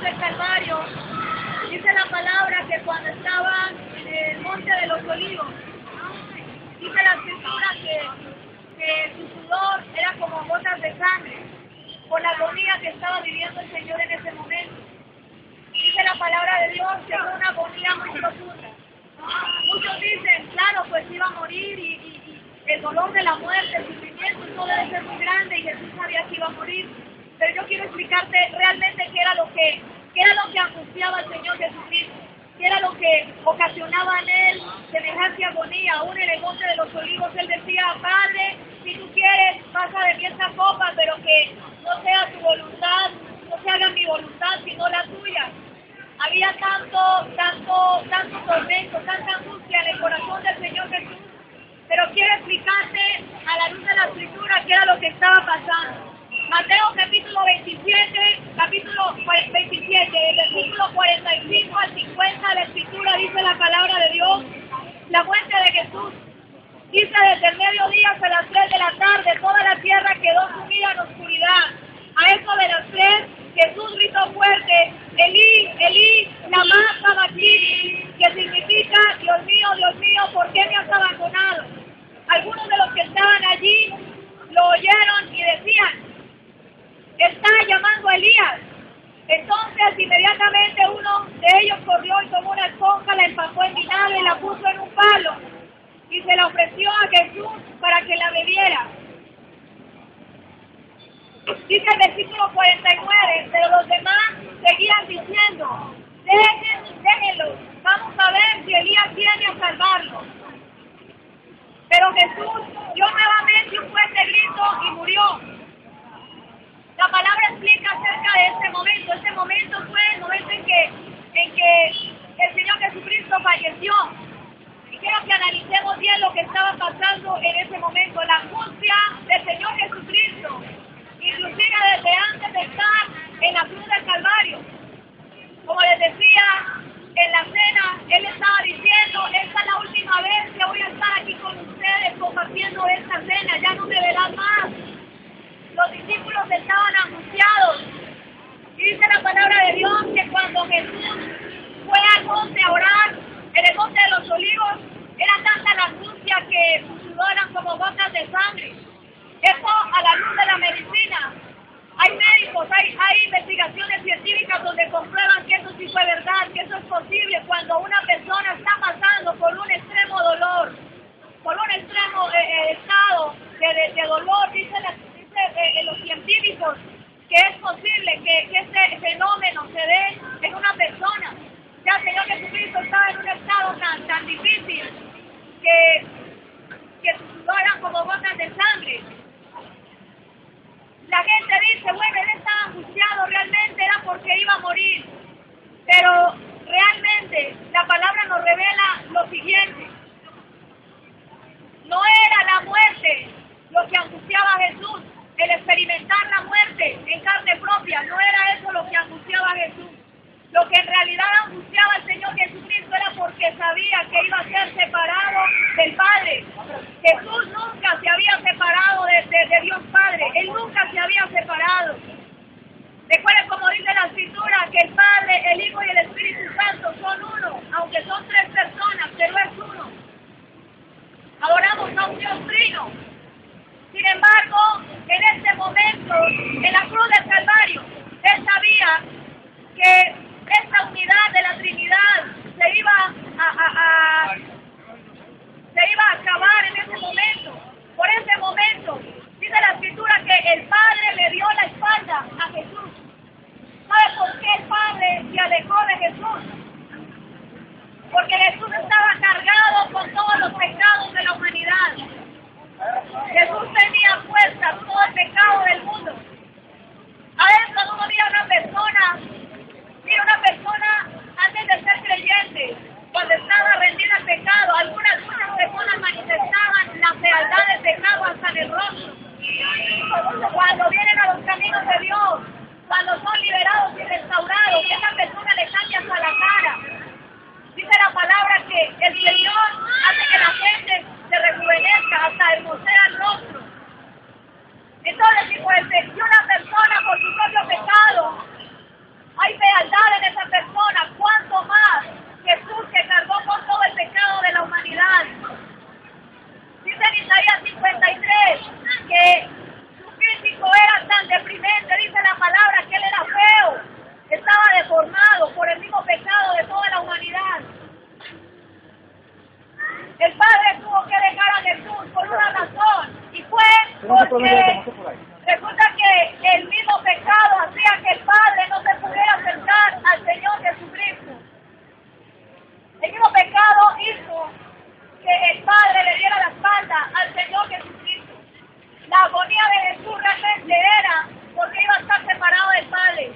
cruz del Calvario, dice la palabra que cuando estaban en el monte de los olivos, dice la escritura que su sudor era como gotas de sangre, por la agonía que estaba viviendo el Señor en ese momento. Dice la palabra de Dios que fue una agonía muy profunda. Muchos dicen, claro, pues iba a morir y el dolor de la muerte, el sufrimiento, todo debe ser muy grande y Jesús sabía que iba a morir. Pero yo quiero explicarte realmente qué era lo que angustiaba al Señor Jesucristo, qué era lo que ocasionaba en él semejante agonía. Aún en el monte de los olivos él decía, Padre, si tú quieres, pasa de mí esta copa, pero que no sea tu voluntad, no se haga mi voluntad, sino la tuya. Había tanto tormento, tanta angustia en el corazón del Señor Jesús. Pero quiero explicarte a la luz de la Escritura qué era lo que estaba pasando. Mateo capítulo 27, del versículo 45 al 50, la Escritura dice la palabra de Dios, la muerte de Jesús. Dice, desde el mediodía hasta las 3 de la tarde, toda la tierra quedó sumida en oscuridad. A eso de las 3, Jesús gritó fuerte, Elí, Elí, lama sabactani, que significa, Dios mío, ¿por qué me has abandonado? Algunos de los que estaban allí lo oyeron y decían, está llamando a Elías. Entonces inmediatamente uno de ellos corrió y tomó una esponja, la empapó en vinagre y la puso en un palo y se la ofreció a Jesús para que la bebiera. Dice el versículo 49, pero los demás seguían diciendo, déjenlo, vamos a ver si Elías viene a salvarlo. Pero Jesús dio nuevamente un fuerte grito y murió. La palabra explica acerca de este momento. Este momento fue el momento en que el Señor Jesucristo falleció. Y quiero que analicemos bien lo que estaba pasando en ese momento. La angustia del Señor Jesucristo, inclusive desde antes de estar en la cruz del Calvario. Como les decía, en la cena, Él estaba diciendo, esta es la última vez que voy a estar aquí con ustedes compartiendo esta cena, ya no me verán más. Los discípulos estaban angustiados. Y dice la palabra de Dios que cuando Jesús fue al monte a orar, en el monte de los olivos, era tanta la angustia que sus sudor eran como gotas de sangre. Eso a la luz de la medicina. Hay médicos, hay investigaciones científicas donde comprueban que eso sí fue verdad, que eso es posible cuando una persona está pasando por un extremo dolor, por un extremo estado de dolor. Dicen los científicos que es posible que este fenómeno se dé en una persona. Ya el Señor Jesucristo estaba en un estado tan difícil que sus sudor eran como gotas de sangre. La gente dice, bueno, él estaba angustiado, realmente era porque iba a morir. Pero realmente la palabra nos revela lo siguiente. No era la muerte lo que angustiaba a Jesús, el experimentar la muerte en carne propia, no era eso lo que angustiaba a Jesús. Lo que en realidad angustiaba al Señor Jesucristo era porque sabía que iba a ser separado del Padre. Jesús nunca se había separado de Dios Padre. Él nunca se había separado. Recuerden como dice la Escritura que el Padre, el Hijo y el Espíritu Santo son uno, aunque son tres personas, pero es uno. Adoramos a un Dios trino. Sin embargo, en este momento, en la cruz del Calvario, Él sabía que esta unidad de la Trinidad se iba a acabar en ese momento. Por ese momento, dice la Escritura que el Padre le dio la espalda a Jesús. ¿Sabe por qué el Padre se alejó de Jesús? Porque Jesús estaba cargado con todos los pecados de la humanidad. Jesús tenía puesta todo el pecado del mundo. A veces cuando uno mira a una persona antes de ser creyente, cuando estaba rendida al pecado, muchas personas manifestaban la fealdad del pecado hasta en el rostro. Cuando vienen a los caminos de Dios, cuando son liberados y restaurados, esa persona le cambia hasta la cara. Dice la palabra que el Señor hace que la gente se rejuvenezca hasta hermosea el rostro. Entonces, si una persona por su propio pecado hay fealdad Porque resulta que el mismo pecado hacía que el Padre no se pudiera acercar al Señor Jesucristo. El mismo pecado hizo que el Padre le diera la espalda al Señor Jesucristo. La agonía de Jesús realmente era porque iba a estar separado del Padre.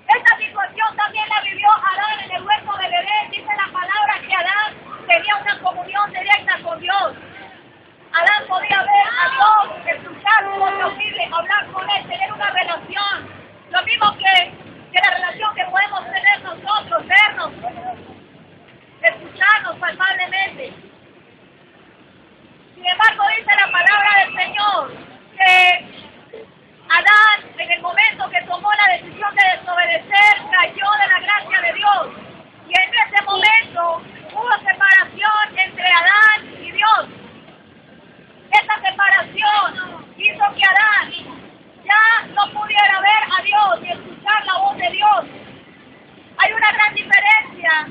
Esta situación también la vivió Adán en el huerto del Edén. Dice la palabra que Adán tenía una comunión directa con Dios. Adán podía ver a Dios, escucharlo, posible, hablar con Él, tener una relación. Lo mismo que la relación que podemos tener nosotros, vernos, escucharnos palpablemente. Sin embargo, dice la palabra del Señor que Adán, en el momento que tomó la decisión de desobedecer, cayó de la gracia de Dios. Y en ese momento hubo separación entre Adán y Dios. Esa separación hizo que Adán ya no pudiera ver a Dios ni escuchar la voz de Dios. Hay una gran diferencia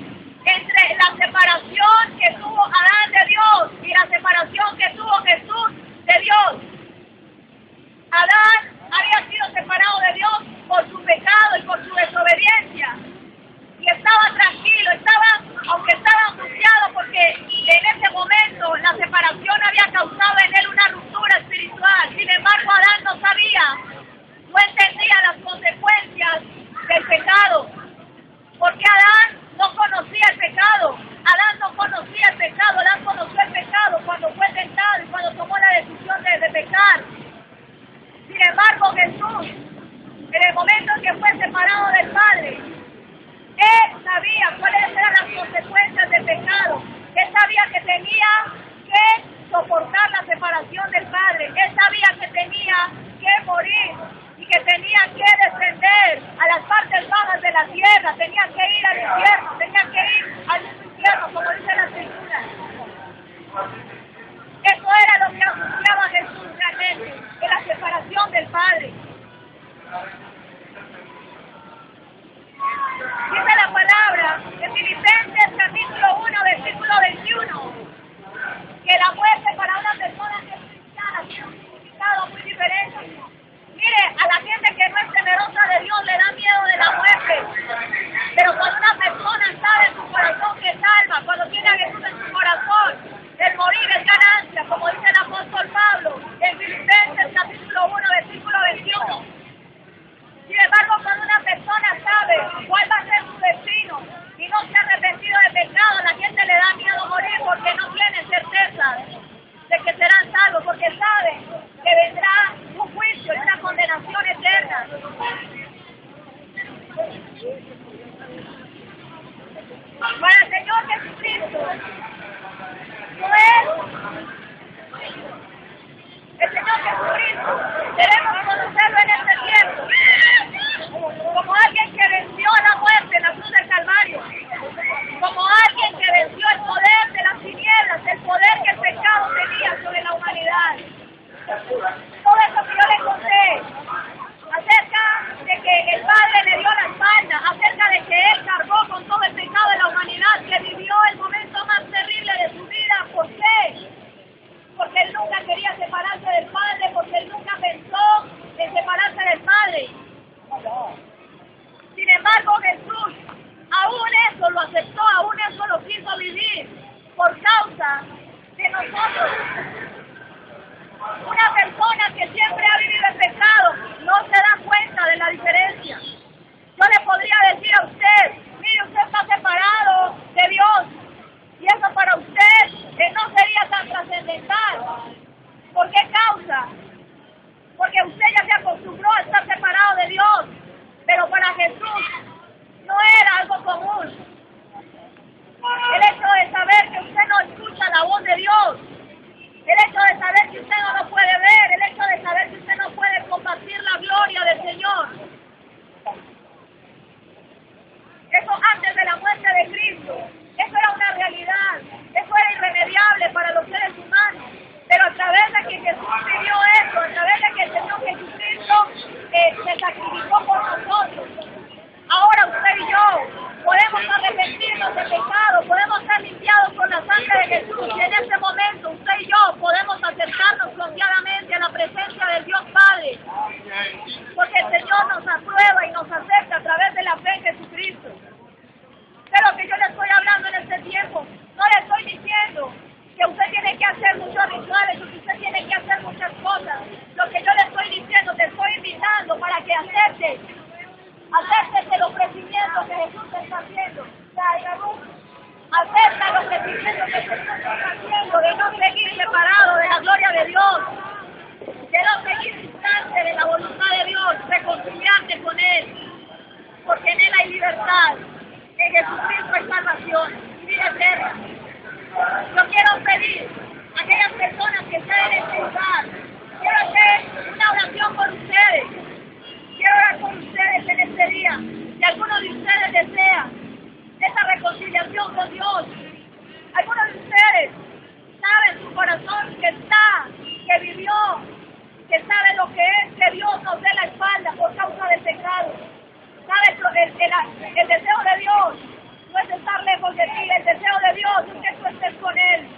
entre la separación que tuvo Adán de Dios y la separación que tuvo Jesús de Dios. Adán había sido separado de Dios por su pecado y por su desobediencia. Y estaba tranquilo, aunque estaba angustiado porque en ese momento la separación había causado en él una ruptura espiritual. Sin embargo, Adán no sabía, no entendía las consecuencias del pecado. Porque Adán no conocía el pecado. Adán no conocía el pecado. Adán conoció el pecado cuando fue tentado y cuando tomó la decisión de pecar. Sin embargo, Jesús, en el momento en que fue separado del Padre, Él sabía cuáles eran las consecuencias del pecado. Él sabía que tenía que soportar la separación del Padre. Él sabía que tenía que morir y que tenía que descender a las partes bajas de la tierra. Tenía que ir al infierno, tenía que ir al infierno, como dice la Escritura. Eso era lo que anunciaba Jesús realmente, de la separación del Padre. Dice la palabra en Filipenses capítulo 1, versículo 21, que la muerte para una persona que es cristiana tiene un significado muy diferente. Mire, a la gente que no es temerosa de Dios le da miedo de la muerte. Pero cuando una persona sabe en su corazón que es salva, cuando tiene a Jesús en su corazón, el morir es ganancia, como dice el apóstol Pablo en Filipenses capítulo 1, versículo 21. Sin embargo, cuando una persona sabe cuál va a ser su destino y no se ha arrepentido de pecado, la gente le da miedo morir porque no tiene certeza de que serán salvos, porque saben que vendrá un juicio y una condenación eterna. Para el Señor Jesucristo, no es el Señor Jesucristo. Debemos conocerlo en este tiempo como alguien que venció la muerte en la cruz del Calvario, como alguien que venció el poder de las tinieblas, el poder que el pecado tenía sobre la humanidad. Todo eso que yo le conté acerca de que el Padre le dio la espalda, acerca de que Él cargó con todo el pecado de la humanidad, que vivió el momento más terrible de su vida. ¿Por qué? Porque Él nunca quería separarse del Padre, porque Él nunca pensó en separarse del Padre. Sin embargo, Jesús aún eso lo aceptó, aún eso lo quiso vivir por causa de nosotros. Una persona que siempre ha vivido el pecado no se da cuenta de la diferencia. Yo le podría decir a usted, mire, usted está separado de Dios y eso para usted no sería tan trascendental. ¿Por qué causa? Porque usted ya se acostumbró a estar separado de Dios, pero para Jesús no era algo común. El hecho de saber que usted no escucha la voz de Dios, el hecho de saber que usted no lo puede ver, el hecho de saber que usted no puede compartir la gloria del Señor. Eso antes de la muerte de Cristo, eso era una realidad, eso era irremediable para los seres humanos. Pero a través de que Jesús vivió eso, a través de que el Señor Jesucristo se sacrificó por nosotros, ahora usted y yo podemos arrepentirnos de pecado, podemos ser limpiados con la sangre de Jesús, y en este momento usted y yo podemos acercarnos confiadamente a la presencia del Dios Padre, porque el Señor nos aprueba y nos acepta a través de la fe en Jesucristo. De lo que yo le estoy hablando en este tiempo, no le estoy diciendo que usted tiene que hacer muchos rituales, o que usted tiene que hacer muchas cosas. Lo que yo le estoy diciendo, te estoy invitando para que aceptes el ofrecimiento que Jesús te está haciendo. Acepta el ofrecimiento que Jesús te está haciendo, de no seguir separado de la gloria de Dios, de no seguir distante de la voluntad de Dios, reconciliarte con Él, porque en Él hay libertad, en Jesucristo hay salvación y vida eterna. Yo quiero pedir a aquellas personas que están en este lugar, quiero hacer una oración por ustedes. Quiero orar con ustedes en este día. Si alguno de ustedes desea esa reconciliación con Dios, alguno de ustedes sabe en su corazón que vivió, que sabe lo que es que Dios nos dé la espalda por causa del pecado. ¿Sabes? El deseo de Dios no es estar lejos de ti, el deseo de Dios es que tú estés con Él.